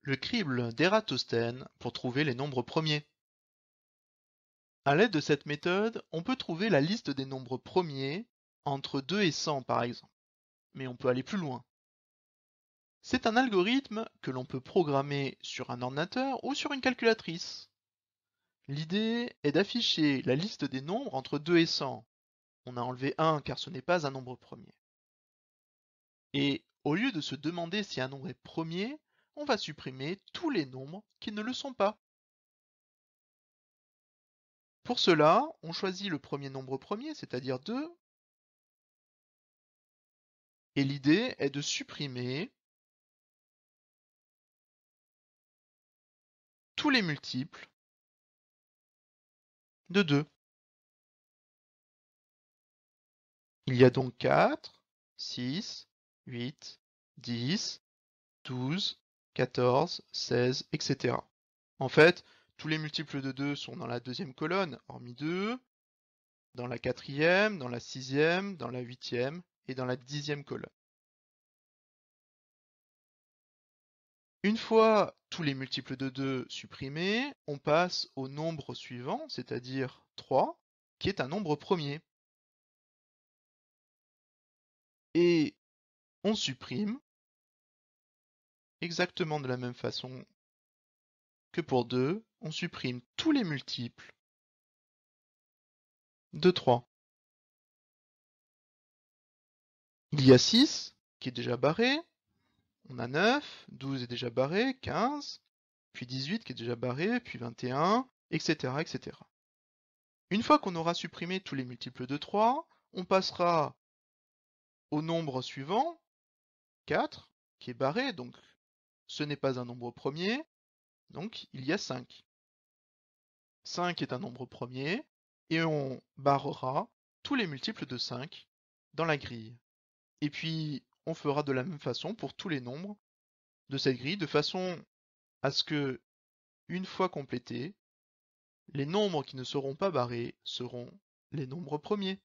Le crible d'Ératosthène pour trouver les nombres premiers. À l'aide de cette méthode, on peut trouver la liste des nombres premiers entre 2 et 100 par exemple, mais on peut aller plus loin. C'est un algorithme que l'on peut programmer sur un ordinateur ou sur une calculatrice. L'idée est d'afficher la liste des nombres entre 2 et 100. On a enlevé 1 car ce n'est pas un nombre premier. Et au lieu de se demander si un nombre est premier, on va supprimer tous les nombres qui ne le sont pas. Pour cela, on choisit le premier nombre premier, c'est-à-dire 2, et l'idée est de supprimer tous les multiples de 2. Il y a donc 4, 6, 8, 10, 12, 14, 16, etc. En fait, tous les multiples de 2 sont dans la deuxième colonne, hormis 2, dans la quatrième, dans la sixième, dans la huitième et dans la dixième colonne. Une fois tous les multiples de 2 supprimés, on passe au nombre suivant, c'est-à-dire 3, qui est un nombre premier. Et on supprime, exactement de la même façon que pour 2, on supprime tous les multiples de 3. Il y a 6 qui est déjà barré, on a 9, 12 est déjà barré, 15, puis 18 qui est déjà barré, puis 21, etc., etc. Une fois qu'on aura supprimé tous les multiples de 3, on passera au nombre suivant, 4, qui est barré, donc ce n'est pas un nombre premier, donc il y a 5. 5 est un nombre premier, et on barrera tous les multiples de 5 dans la grille. Et puis, on fera de la même façon pour tous les nombres de cette grille, de façon à ce que, une fois complétés, les nombres qui ne seront pas barrés seront les nombres premiers.